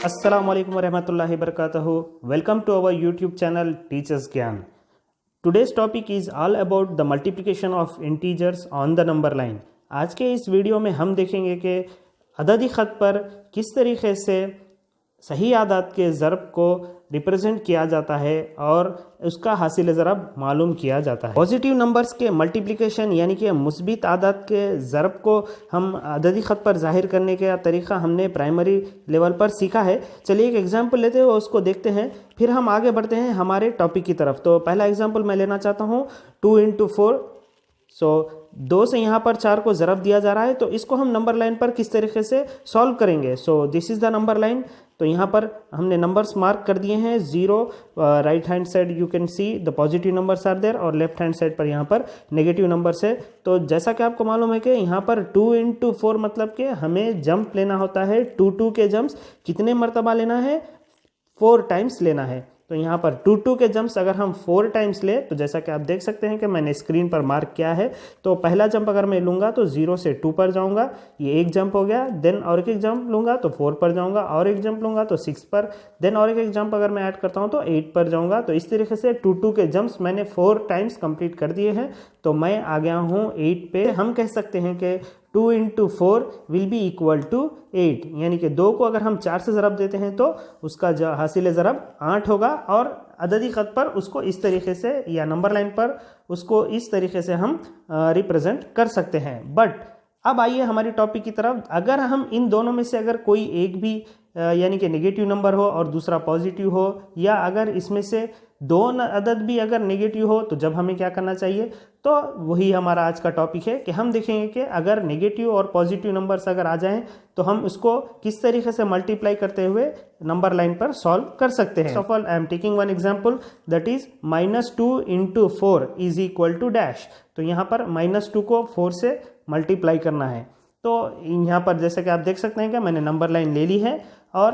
अस्सलाम वालेकुम वरहमतुल्लाहि वबरकातुहू. Welcome to our YouTube channel Teachers Gyan. Today's topic is all about the multiplication of integers on the number line. आज के इस video में हम देखेंगे कि अददी ख़त पर किस तरीके से सही आदात के ज़रब को रिप्रेजेंट किया जाता है और उसका हासिल ज़रब मालूम किया जाता है. पॉजिटिव नंबर्स के मल्टीप्लिकेशन यानी कि मुस्बित आदात के ज़रब को हम अददी ख़त पर ज़ाहिर करने का तरीक़ा हमने प्राइमरी लेवल पर सीखा है. चलिए एक एग्जांपल लेते हैं, उसको देखते हैं, फिर हम आगे बढ़ते हैं हमारे टॉपिक की तरफ. तो पहला एग्जांपल मैं लेना चाहता हूँ 2 × 4. सो 2 से यहाँ पर 4 को ज़रब दिया जा रहा है, तो इसको हम नंबर लाइन पर किस तरीके से सॉल्व करेंगे. So this is the number line. तो यहाँ पर हमने नंबर्स मार्क कर दिए हैं. 0 right hand side you can see the positive numbers are there और लेफ्ट हैंड साइड पर यहाँ पर नेगेटिव नंबर्स है. तो जैसा कि आपको मालूम है कि यहाँ पर 2 × 4 मतलब कि हमें जंप लेना होता है. 2 के जंप्स कितने मरतबा लेना है? 4 टाइम्स लेना है. तो यहाँ पर 2 के जंप्स अगर हम 4 टाइम्स ले, तो जैसा कि आप देख सकते हैं कि मैंने स्क्रीन पर मार्क किया है. तो पहला जंप अगर मैं लूँगा तो 0 से 2 पर जाऊँगा, ये एक जंप हो गया. देन और एक जंप लूँगा तो 4 पर जाऊँगा, और एक जंप लूँगा तो 6 पर. देन और एक जंप अगर मैं ऐड करता हूँ तो 8 पर जाऊँगा. तो इस तरीके से 2 के जंप्स मैंने 4 टाइम्स कंप्लीट कर दिए हैं. तो मैं आ गया हूँ 8 पे. हम कह सकते हैं कि 2 × 4 विल बी इक्वल टू 8, यानी कि 2 को अगर हम 4 से ज़रब देते हैं तो उसका जो हासिल ज़रब 8 होगा. और अददी ख़त पर उसको इस तरीके से या नंबर लाइन पर उसको इस तरीके से हम रिप्रेजेंट कर सकते हैं. बट अब आइए हमारी टॉपिक की तरफ. अगर हम इन दोनों में से अगर कोई एक भी यानी कि नेगेटिव नंबर हो और दूसरा पॉजिटिव हो, या अगर इसमें से दो अदद भी अगर नेगेटिव हो, तो जब हमें क्या करना चाहिए? तो वही हमारा आज का टॉपिक है कि हम देखेंगे कि अगर नेगेटिव और पॉजिटिव नंबर्स अगर आ जाएं तो हम उसको किस तरीके से मल्टीप्लाई करते हुए नंबर लाइन पर सॉल्व कर सकते हैं. First of all I am taking one example, that is -2 × 4 is equal to dash. तो यहाँ पर -2 को 4 से मल्टीप्लाई करना है. तो यहाँ पर जैसे कि आप देख सकते हैं कि मैंने नंबर लाइन ले ली है और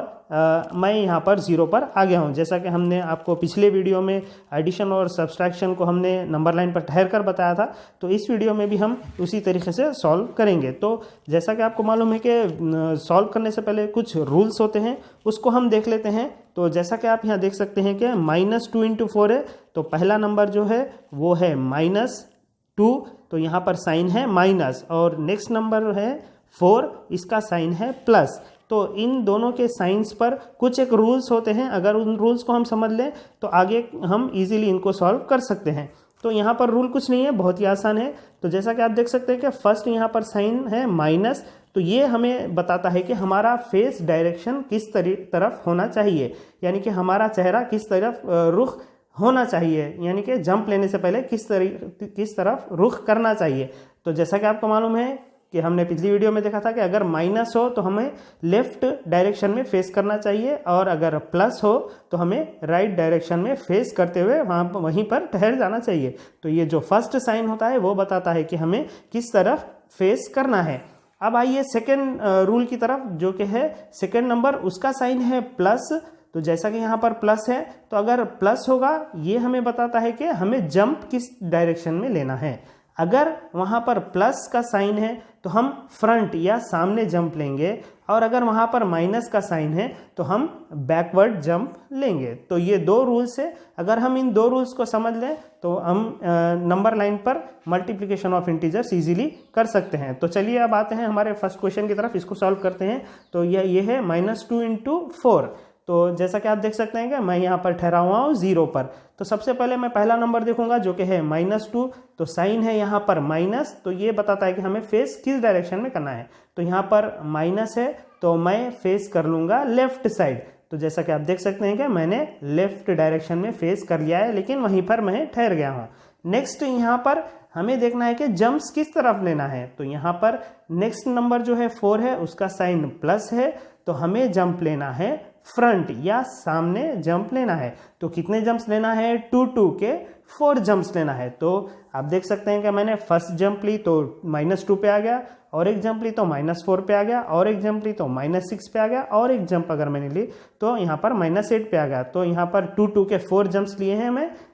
मैं यहाँ पर 0 पर आ गया हूँ. जैसा कि हमने आपको पिछले वीडियो में एडिशन और सब्सट्रैक्शन को हमने नंबर लाइन पर ठहर कर बताया था, तो इस वीडियो में भी हम उसी तरीके से सॉल्व करेंगे. तो जैसा कि आपको मालूम है कि सॉल्व करने से पहले कुछ रूल्स होते हैं, उसको हम देख लेते हैं. तो जैसा कि आप यहाँ देख सकते हैं कि -2 × 4 है, तो पहला नंबर जो है वो है -2, तो यहाँ पर साइन है माइनस, और नेक्स्ट नंबर है 4, इसका साइन है प्लस. तो इन दोनों के साइंस पर कुछ एक रूल्स होते हैं, अगर उन रूल्स को हम समझ लें तो आगे हम इजीली इनको सॉल्व कर सकते हैं. तो यहाँ पर रूल कुछ नहीं है, बहुत ही आसान है. तो जैसा कि आप देख सकते हैं कि फर्स्ट यहाँ पर साइन है माइनस, तो ये हमें बताता है कि हमारा फेस डायरेक्शन किस तरफ होना चाहिए, यानी कि हमारा चेहरा किस तरफ रुख होना चाहिए, यानी कि जंप लेने से पहले किस तरफ रुख करना चाहिए. तो जैसा कि आपको मालूम है कि हमने पिछली वीडियो में देखा था कि अगर माइनस हो तो हमें लेफ्ट डायरेक्शन में फेस करना चाहिए, और अगर प्लस हो तो हमें राइट डायरेक्शन में फेस करते हुए वहीं पर ठहर जाना चाहिए. तो ये जो फर्स्ट साइन होता है वो बताता है कि हमें किस तरफ फेस करना है. अब आइए सेकेंड रूल की तरफ, जो कि है सेकेंड नंबर, उसका साइन है प्लस. तो जैसा कि यहाँ पर प्लस है, तो अगर प्लस होगा ये हमें बताता है कि हमें जंप किस डायरेक्शन में लेना है. अगर वहाँ पर प्लस का साइन है तो हम फ्रंट या सामने जंप लेंगे, और अगर वहाँ पर माइनस का साइन है तो हम बैकवर्ड जंप लेंगे. तो ये 2 रूल्स है. अगर हम इन 2 रूल्स को समझ लें तो हम नंबर लाइन पर मल्टीप्लिकेशन ऑफ इंटीजर्स इजीली कर सकते हैं. तो चलिए अब आते हैं हमारे फर्स्ट क्वेश्चन की तरफ, इसको सॉल्व करते हैं. तो ये है -2 × 4. तो जैसा कि आप देख सकते हैं कि मैं यहाँ पर ठहरा हुआ हूँ 0 पर. तो सबसे पहले मैं पहला नंबर देखूंगा जो कि है -2. तो साइन है यहाँ पर माइनस, तो ये बताता है कि हमें फेस किस डायरेक्शन में करना है. तो यहाँ पर माइनस है, तो मैं फेस कर लूँगा लेफ्ट साइड. तो जैसा कि आप देख सकते हैं कि मैंने लेफ्ट डायरेक्शन में फेस कर लिया है, लेकिन वहीं पर मैं ठहर गया हूँ. नेक्स्ट यहाँ पर हमें देखना है कि जंप्स किस तरफ लेना है. तो यहाँ पर नेक्स्ट नंबर जो है 4 है, उसका साइन प्लस है, तो हमें जंप लेना है फ्रंट या सामने जंप लेना है. तो कितने जंप्स लेना है? 2 के 4 जंप्स लेना है. तो आप देख सकते हैं कि मैंने फर्स्ट जंप ली तो -2 पे आ गया, और एक जंप ली तो -4 पे आ गया, और एक जंप ली तो -6 पे आ गया, और एक जंप अगर मैंने ली तो यहाँ पर -8 पे आ गया. तो यहाँ पर 2 के 4 जंप्स लिए हैं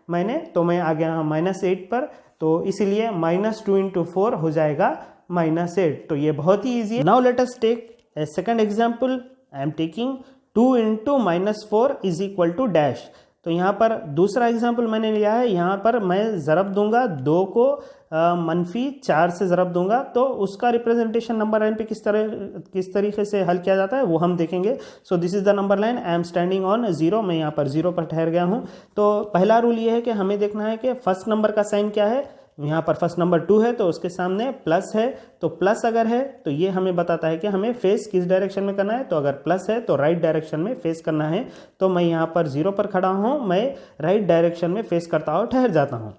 मैंने, तो मैं आ गया -8 पर. तो इसीलिए -2 × 4 हो जाएगा -8. तो ये बहुत ही ईजी है. Now let us take a second example. I am taking 2 into -4 is equal to dash. तो यहाँ पर दूसरा एग्जाम्पल मैंने लिया है, यहाँ पर मैं ज़रब दूंगा 2 को -4 से ज़रब दूंगा, तो उसका रिप्रेजेंटेशन नंबर लाइन पे किस तरीके से हल किया जाता है वो हम देखेंगे। So this is the number line, I am standing on 0, मैं यहाँ पर 0 पर ठहर गया हूँ। तो पहला रूल ये है कि हमें देखना है कि फर्स्ट नंबर का साइन क्या है। यहाँ पर फर्स्ट नंबर 2 है तो उसके सामने प्लस है, तो प्लस अगर है तो ये हमें बताता है कि हमें फेस किस डायरेक्शन में करना है। तो अगर प्लस है तो राइट डायरेक्शन में फेस करना है। तो मैं यहाँ पर 0 पर खड़ा हूँ, मैं राइट डायरेक्शन में फेस करता हुआ ठहर जाता हूँ।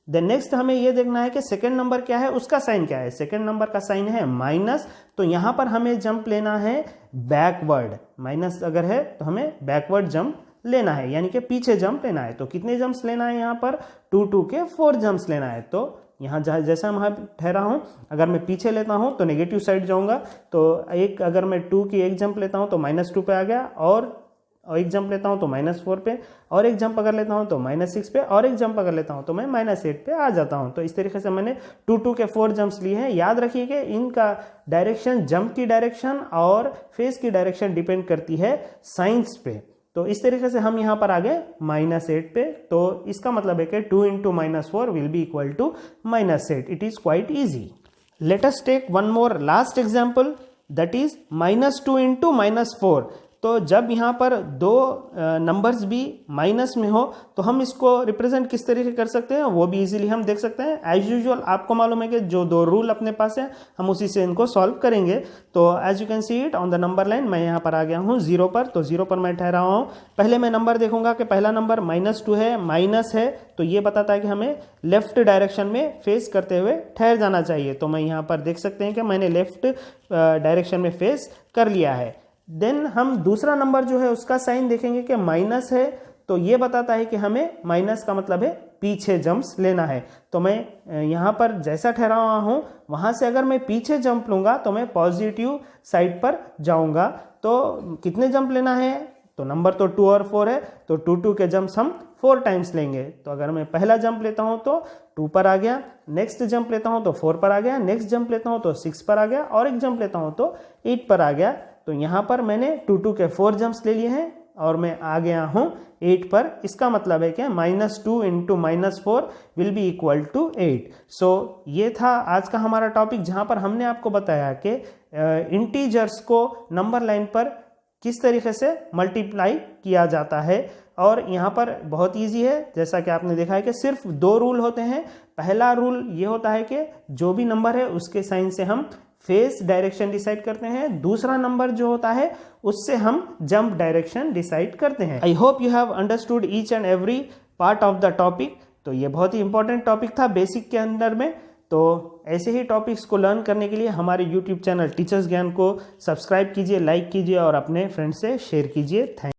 देन नेक्स्ट हमें ये देखना है कि सेकेंड नंबर क्या है, उसका साइन क्या है। सेकेंड नंबर का साइन है माइनस, तो यहाँ पर हमें जंप लेना है बैकवर्ड। माइनस अगर है तो हमें बैकवर्ड जंप लेना है, यानी कि पीछे जंप लेना है। तो कितने जंप्स लेना है यहाँ पर, 2 के 4 जंप्स लेना है। तो यहाँ जैसा मैं ठहरा हूँ, अगर मैं पीछे लेता हूँ तो नेगेटिव साइड जाऊँगा। तो एक अगर मैं 2 की एक जंप लेता हूँ तो -2 पे आ गया, और एक जंप लेता हूँ तो -4 पे, और एक जंप अगर लेता हूँ तो -6 पे, और एक जंप अगर लेता हूँ तो मैं -8 पे आ जाता हूँ। तो इस तरीके से मैंने 2 के 4 जंप्स लिए हैं। याद रखिए कि इनका डायरेक्शन, जंप की डायरेक्शन और फेस की डायरेक्शन डिपेंड करती है साइंस पे। तो इस तरीके से हम यहाँ पर आ गए -8 पे। तो इसका मतलब है कि 2 into -4 will be equal to -8। It is quite easy. Let us take one more last example, that is -2 into -4। तो जब यहाँ पर दो नंबर्स भी माइनस में हो तो हम इसको रिप्रेजेंट किस तरीके कर सकते हैं वो भी इजीली हम देख सकते हैं। एज यूजुअल आपको मालूम है कि जो 2 रूल अपने पास है हम उसी से इनको सॉल्व करेंगे। तो as you can see it on the number line, मैं यहाँ पर आ गया हूँ 0 पर। तो 0 पर मैं ठहरा हूँ। पहले मैं नंबर देखूंगा कि पहला नंबर -2 है, माइनस है, तो ये बताता है कि हमें लेफ्ट डायरेक्शन में फेस करते हुए ठहर जाना चाहिए। तो मैं यहाँ पर देख सकते हैं कि मैंने लेफ्ट डायरेक्शन में फेस कर लिया है। देन हम दूसरा नंबर जो है उसका साइन देखेंगे कि माइनस है, तो ये बताता है कि हमें माइनस का मतलब है पीछे जंप्स लेना है। तो मैं यहाँ पर जैसा ठहरा हुआ हूँ वहाँ से अगर मैं पीछे जंप लूँगा तो मैं पॉजिटिव साइड पर जाऊँगा। तो कितने जंप लेना है, तो नंबर तो 2 और 4 है, तो 2 के जंप्स हम 4 टाइम्स लेंगे। तो अगर मैं पहला जंप लेता हूँ तो 2 पर आ गया, नेक्स्ट जंप लेता हूँ तो 4 पर आ गया, नेक्स्ट जंप लेता हूँ तो 6 पर आ गया, और एक जंप लेता हूँ तो 8 पर आ गया। तो यहाँ पर मैंने 2 के 4 जंप्स ले लिए हैं और मैं आ गया हूँ 8 पर। इसका मतलब है कि -2 into -4 will be equal to 8। So ये था आज का हमारा टॉपिक, जहाँ पर हमने आपको बताया कि इंटीजर्स को नंबर लाइन पर किस तरीके से मल्टीप्लाई किया जाता है। और यहाँ पर बहुत इजी है, जैसा कि आपने देखा है कि सिर्फ 2 रूल होते हैं। पहला रूल ये होता है कि जो भी नंबर है उसके साइन से हम फेस डायरेक्शन डिसाइड करते हैं। दूसरा नंबर जो होता है उससे हम जंप डायरेक्शन डिसाइड करते हैं। I hope you have understood each and every part of the topic. तो ये बहुत ही इंपॉर्टेंट टॉपिक था बेसिक के अंदर में। तो ऐसे ही टॉपिक्स को लर्न करने के लिए हमारे यूट्यूब चैनल टीचर्स ज्ञान को सब्सक्राइब कीजिए, लाइक कीजिए और अपने फ्रेंड से शेयर कीजिए। थैंक